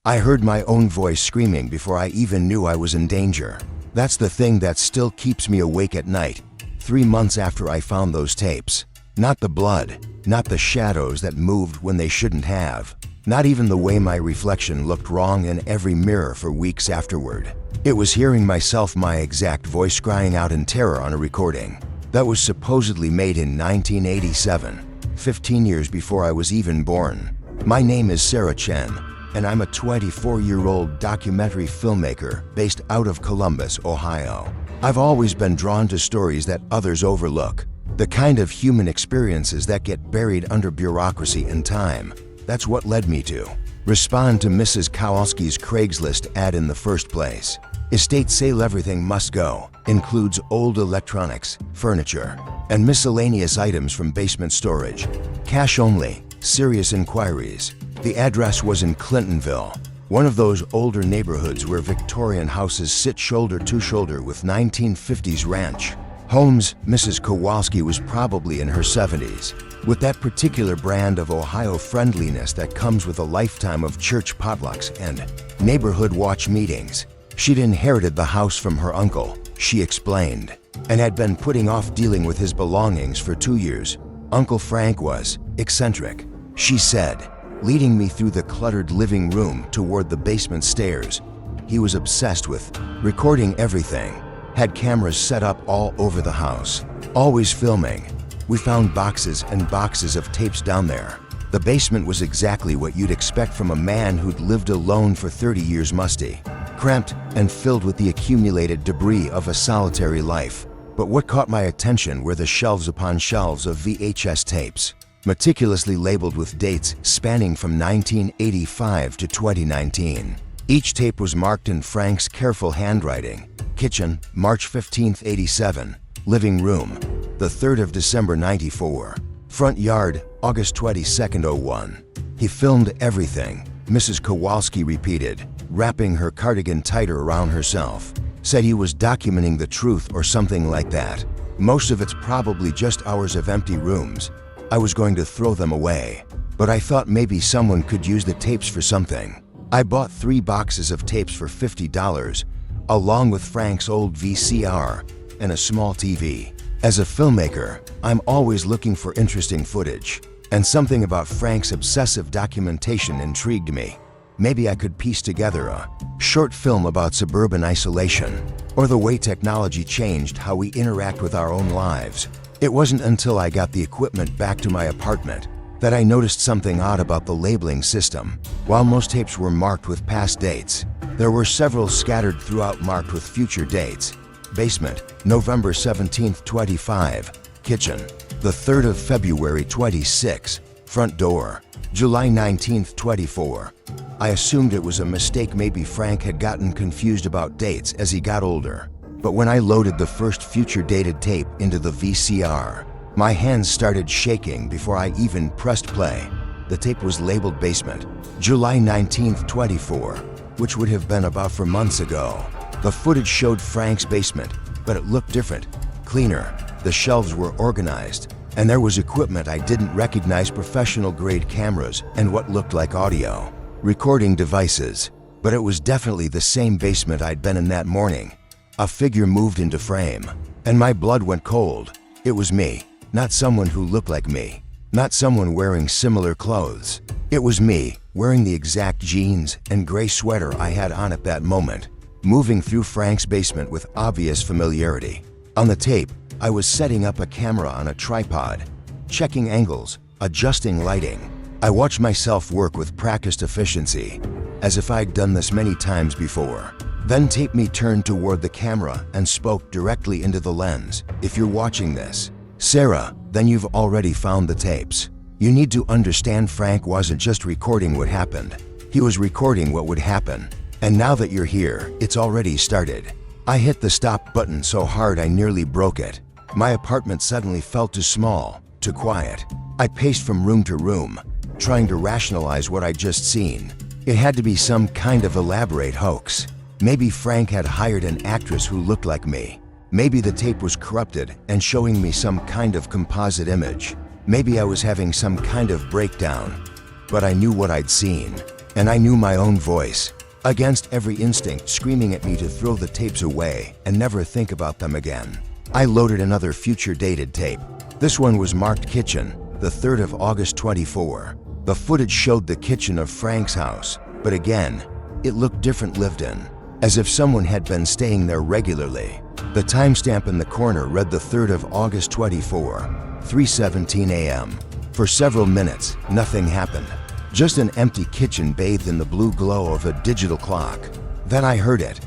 I heard my own voice screaming before I even knew I was in danger. That's the thing that still keeps me awake at night, 3 months after I found those tapes. Not the blood, not the shadows that moved when they shouldn't have, not even the way my reflection looked wrong in every mirror for weeks afterward. It was hearing myself, my exact voice, crying out in terror on a recording that was supposedly made in 1987, 15 years before I was even born. My name is Sarah Chen, and I'm a 24-year-old documentary filmmaker based out of Columbus, Ohio. I've always been drawn to stories that others overlook, the kind of human experiences that get buried under bureaucracy and time. That's what led me to respond to Mrs. Kowalski's Craigslist ad in the first place. Estate sale everything must go includes old electronics, furniture, and miscellaneous items from basement storage. Cash only, serious inquiries. The address was in Clintonville, one of those older neighborhoods where Victorian houses sit shoulder to shoulder with 1950s ranch homes. Mrs. Kowalski was probably in her 70s, with that particular brand of Ohio friendliness that comes with a lifetime of church potlucks and neighborhood watch meetings. She'd inherited the house from her uncle, she explained, and had been putting off dealing with his belongings for 2 years. Uncle Frank was eccentric, she said, leading me through the cluttered living room toward the basement stairs. He was obsessed with recording everything, had cameras set up all over the house, always filming. We found boxes and boxes of tapes down there. The basement was exactly what you'd expect from a man who'd lived alone for 30 years, musty, cramped, and filled with the accumulated debris of a solitary life. But what caught my attention were the shelves upon shelves of VHS tapes, meticulously labeled with dates spanning from 1985 to 2019. Each tape was marked in Frank's careful handwriting. Kitchen, March 15, 87. Living room, the 3rd of December 94. Front yard, August 22, 01. He filmed everything, Mrs. Kowalski repeated, wrapping her cardigan tighter around herself. Said he was documenting the truth or something like that. Most of it's probably just hours of empty rooms. I was going to throw them away, but I thought maybe someone could use the tapes for something. I bought 3 boxes of tapes for $50, along with Frank's old VCR and a small TV. As a filmmaker, I'm always looking for interesting footage, and something about Frank's obsessive documentation intrigued me. Maybe I could piece together a short film about suburban isolation, or the way technology changed how we interact with our own lives. It wasn't until I got the equipment back to my apartment that I noticed something odd about the labeling system. While most tapes were marked with past dates, there were several scattered throughout marked with future dates. Basement, November 17, 25. Kitchen, the 3rd of February 26. Front door, July 19, 24. I assumed it was a mistake. Maybe Frank had gotten confused about dates as he got older. But when I loaded the first future dated tape into the VCR, my hands started shaking before I even pressed play. The tape was labeled Basement, July 19, 24, which would have been about 4 months ago. The footage showed Frank's basement, but it looked different, cleaner. The shelves were organized, and there was equipment I didn't recognize, professional-grade cameras and what looked like audio recording devices. But it was definitely the same basement I'd been in that morning. A figure moved into frame, and my blood went cold. It was me, not someone who looked like me, not someone wearing similar clothes. It was me, wearing the exact jeans and gray sweater I had on at that moment, moving through Frank's basement with obvious familiarity. On the tape, I was setting up a camera on a tripod, checking angles, adjusting lighting. I watched myself work with practiced efficiency, as if I'd done this many times before. Then Tape Me turned toward the camera and spoke directly into the lens. If you're watching this, Sarah, then you've already found the tapes. You need to understand Frank wasn't just recording what happened. He was recording what would happen. And now that you're here, it's already started. I hit the stop button so hard I nearly broke it. My apartment suddenly felt too small, too quiet. I paced from room to room, trying to rationalize what I'd just seen. It had to be some kind of elaborate hoax. Maybe Frank had hired an actress who looked like me. Maybe the tape was corrupted and showing me some kind of composite image. Maybe I was having some kind of breakdown. But I knew what I'd seen. And I knew my own voice, against every instinct screaming at me to throw the tapes away and never think about them again. I loaded another future-dated tape. This one was marked Kitchen, the 3rd of August 24. The footage showed the kitchen of Frank's house, but again, it looked different lived in, as if someone had been staying there regularly. The timestamp in the corner read the 3rd of August 24, 3:17 a.m. For several minutes, nothing happened. Just an empty kitchen bathed in the blue glow of a digital clock. Then I heard it.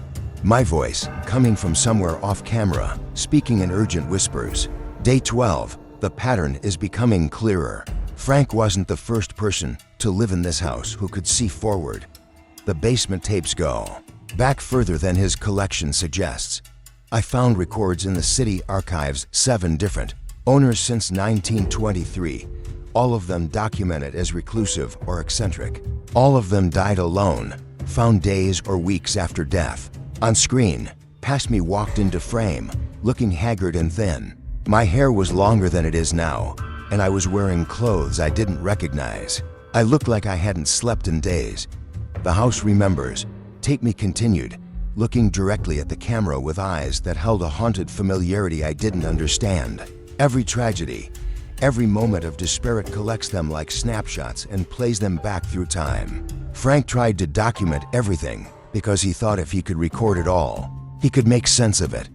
My voice, coming from somewhere off camera, speaking in urgent whispers. Day 12, the pattern is becoming clearer. Frank wasn't the first person to live in this house who could see forward. The basement tapes go back further than his collection suggests. I found records in the city archives, 7 different owners since 1923. All of them documented as reclusive or eccentric. All of them died alone, found days or weeks after death. On screen, past me walked into frame, looking haggard and thin. My hair was longer than it is now, and I was wearing clothes I didn't recognize. I looked like I hadn't slept in days. The house remembers. Take Me continued, looking directly at the camera with eyes that held a haunted familiarity I didn't understand. Every tragedy, every moment of despair, it collects them like snapshots and plays them back through time. Frank tried to document everything because he thought if he could record it all, he could make sense of it.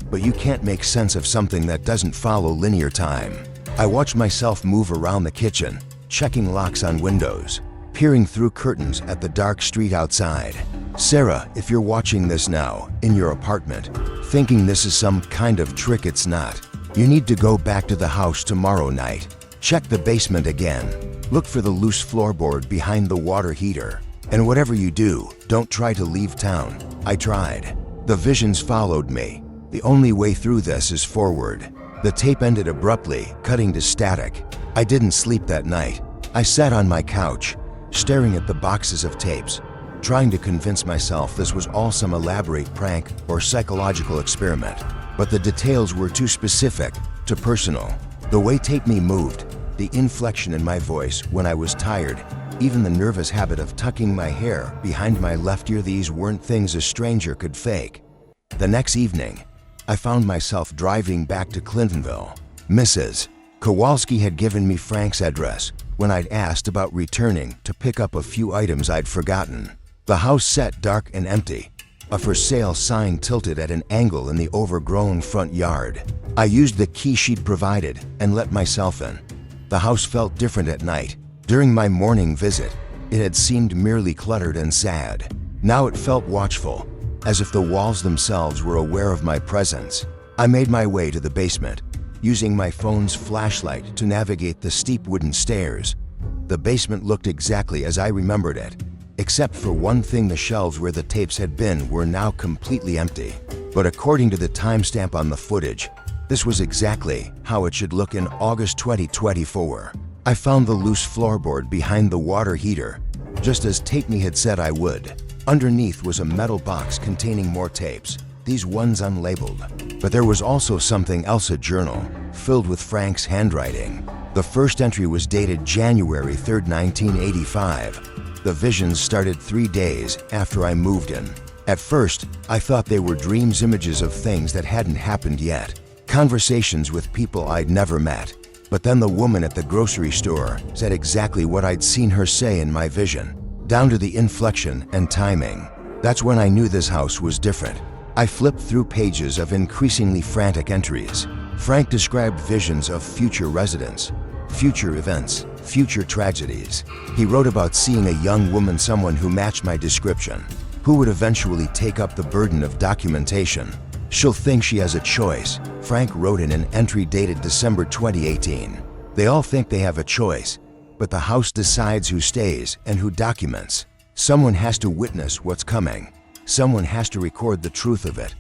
But you can't make sense of something that doesn't follow linear time. I watched myself move around the kitchen, checking locks on windows, peering through curtains at the dark street outside. Sarah, if you're watching this now, in your apartment, thinking this is some kind of trick, it's not. You need to go back to the house tomorrow night. Check the basement again. Look for the loose floorboard behind the water heater. And whatever you do, don't try to leave town. I tried. The visions followed me. The only way through this is forward. The tape ended abruptly, cutting to static. I didn't sleep that night. I sat on my couch, staring at the boxes of tapes, trying to convince myself this was all some elaborate prank or psychological experiment. But the details were too specific, too personal. The way Take Me moved, the inflection in my voice when I was tired, even the nervous habit of tucking my hair behind my left ear, these weren't things a stranger could fake. The next evening, I found myself driving back to Clintonville. Mrs. Kowalski had given me Frank's address when I'd asked about returning to pick up a few items I'd forgotten. The house sat dark and empty, a for sale sign tilted at an angle in the overgrown front yard. I used the key she'd provided and let myself in. The house felt different at night. During my morning visit, it had seemed merely cluttered and sad. Now it felt watchful, as if the walls themselves were aware of my presence. I made my way to the basement, using my phone's flashlight to navigate the steep wooden stairs. The basement looked exactly as I remembered it, except for one thing: the shelves where the tapes had been were now completely empty. But according to the timestamp on the footage, this was exactly how it should look in August 2024. I found the loose floorboard behind the water heater, just as Take Me had said I would. Underneath was a metal box containing more tapes, these ones unlabeled. But there was also something else, a journal, filled with Frank's handwriting. The first entry was dated January 3rd, 1985. The visions started 3 days after I moved in. At first, I thought they were dreams, images of things that hadn't happened yet, conversations with people I'd never met. But then the woman at the grocery store said exactly what I'd seen her say in my vision, down to the inflection and timing. That's when I knew this house was different. I flipped through pages of increasingly frantic entries. Frank described visions of future residents, future events, future tragedies. He wrote about seeing a young woman, someone who matched my description, who would eventually take up the burden of documentation. She'll think she has a choice, Frank wrote in an entry dated December 2018. They all think they have a choice, but the house decides who stays and who documents. Someone has to witness what's coming. Someone has to record the truth of it.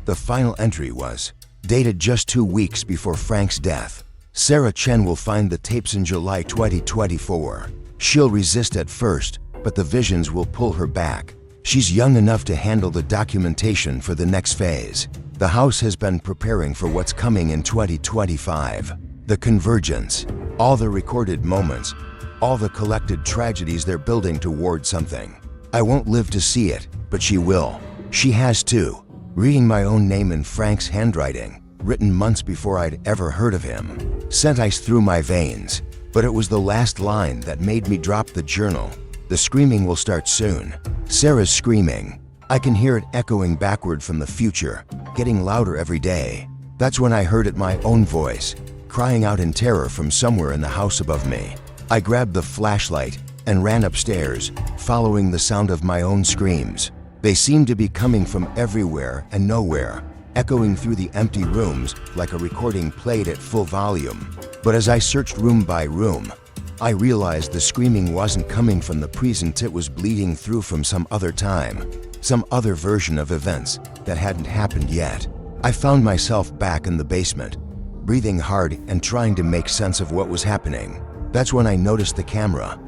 The final entry was dated just 2 weeks before Frank's death. Sarah Chen will find the tapes in July 2024. She'll resist at first, but the visions will pull her back. She's young enough to handle the documentation for the next phase. The house has been preparing for what's coming in 2025. The convergence, all the recorded moments, all the collected tragedies, they're building toward something. I won't live to see it, but she will. She has too. Reading my own name in Frank's handwriting, written months before I'd ever heard of him, sent ice through my veins. But it was the last line that made me drop the journal. The screaming will start soon. Sarah's screaming. I can hear it echoing backward from the future, getting louder every day. That's when I heard it, my own voice, crying out in terror from somewhere in the house above me. I grabbed the flashlight and ran upstairs, following the sound of my own screams. They seemed to be coming from everywhere and nowhere, echoing through the empty rooms like a recording played at full volume. But as I searched room by room, I realized the screaming wasn't coming from the present, it was bleeding through from some other time, some other version of events that hadn't happened yet. I found myself back in the basement, breathing hard and trying to make sense of what was happening. That's when I noticed the camera.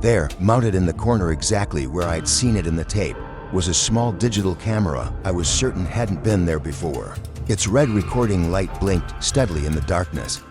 There, mounted in the corner exactly where I'd seen it in the tape, was a small digital camera I was certain hadn't been there before. Its red recording light blinked steadily in the darkness.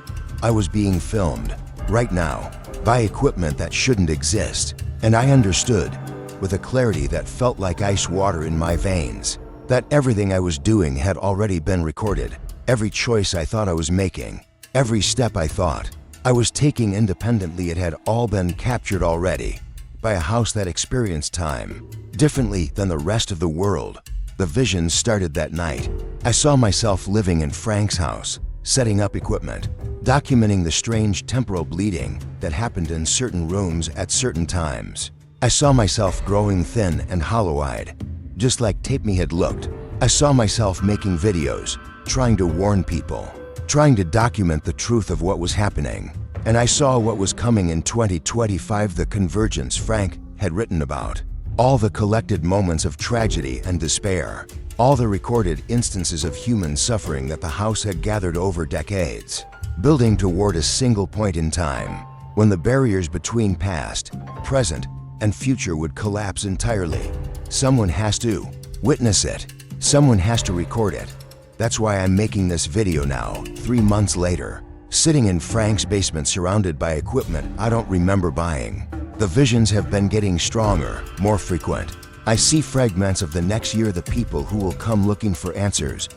I was being filmed, right now, by equipment that shouldn't exist. And I understood, with a clarity that felt like ice water in my veins, that everything I was doing had already been recorded. Every choice I thought I was making, every step I thought I was taking independently, it had all been captured already by a house that experienced time differently than the rest of the world. The visions started that night. I saw myself living in Frank's house, setting up equipment, documenting the strange temporal bleeding that happened in certain rooms at certain times. I saw myself growing thin and hollow-eyed, just like Tape Me had looked. I saw myself making videos, trying to warn people, trying to document the truth of what was happening. And I saw what was coming in 2025, the convergence Frank had written about. All the collected moments of tragedy and despair, all the recorded instances of human suffering that the house had gathered over decades, building toward a single point in time, when the barriers between past, present, and future would collapse entirely. Someone has to witness it. Someone has to record it. That's why I'm making this video now, 3 months later, sitting in Frank's basement surrounded by equipment I don't remember buying. The visions have been getting stronger, more frequent. I see fragments of the next year, the people who will come looking for answers,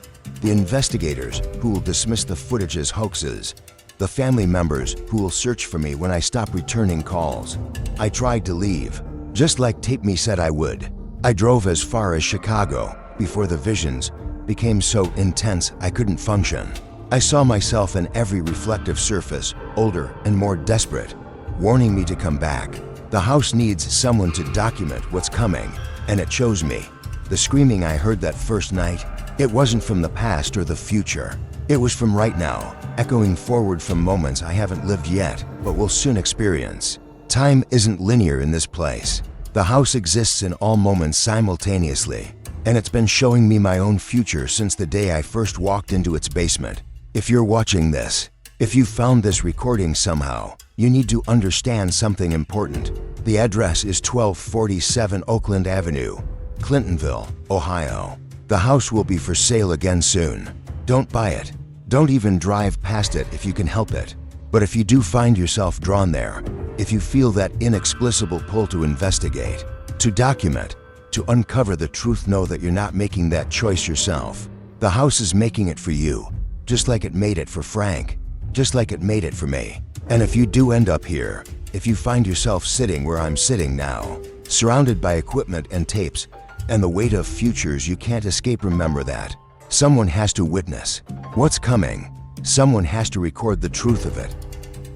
the investigators who will dismiss the footage as hoaxes, the family members who will search for me when I stop returning calls. I tried to leave, just like Tape Me said I would. I drove as far as Chicago before the visions became so intense I couldn't function. I saw myself in every reflective surface, older and more desperate, warning me to come back. The house needs someone to document what's coming, and it chose me. The screaming I heard that first night, it wasn't from the past or the future. It was from right now, echoing forward from moments I haven't lived yet, but will soon experience. Time isn't linear in this place. The house exists in all moments simultaneously, and it's been showing me my own future since the day I first walked into its basement. If you're watching this, if you found this recording somehow, you need to understand something important. The address is 1247 Oakland Avenue, Clintonville, Ohio. The house will be for sale again soon. Don't buy it. Don't even drive past it if you can help it. But if you do find yourself drawn there, if you feel that inexplicable pull to investigate, to document, to uncover the truth, know that you're not making that choice yourself. The house is making it for you, just like it made it for Frank, just like it made it for me. And if you do end up here, if you find yourself sitting where I'm sitting now, surrounded by equipment and tapes, and the weight of futures you can't escape, remember that someone has to witness what's coming. Someone has to record the truth of it.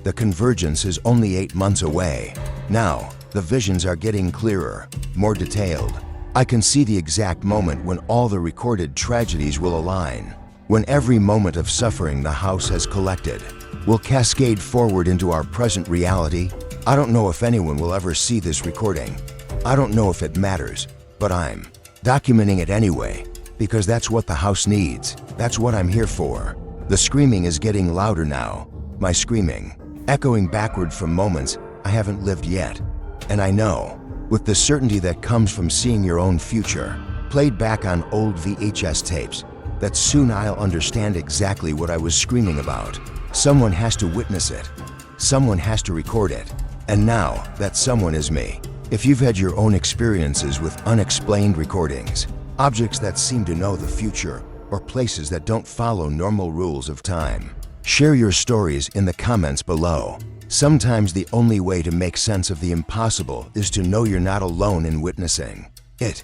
The convergence is only 8 months away. Now, the visions are getting clearer, more detailed. I can see the exact moment when all the recorded tragedies will align, when every moment of suffering the house has collected will cascade forward into our present reality. I don't know if anyone will ever see this recording. I don't know if it matters, but I'm documenting it anyway, because that's what the house needs. That's what I'm here for. The screaming is getting louder now, my screaming, echoing backward from moments I haven't lived yet. And I know, with the certainty that comes from seeing your own future, played back on old VHS tapes, that soon I'll understand exactly what I was screaming about. Someone has to witness it. Someone has to record it. And now, that someone is me. If you've had your own experiences with unexplained recordings, objects that seem to know the future, or places that don't follow normal rules of time, share your stories in the comments below. Sometimes the only way to make sense of the impossible is to know you're not alone in witnessing it.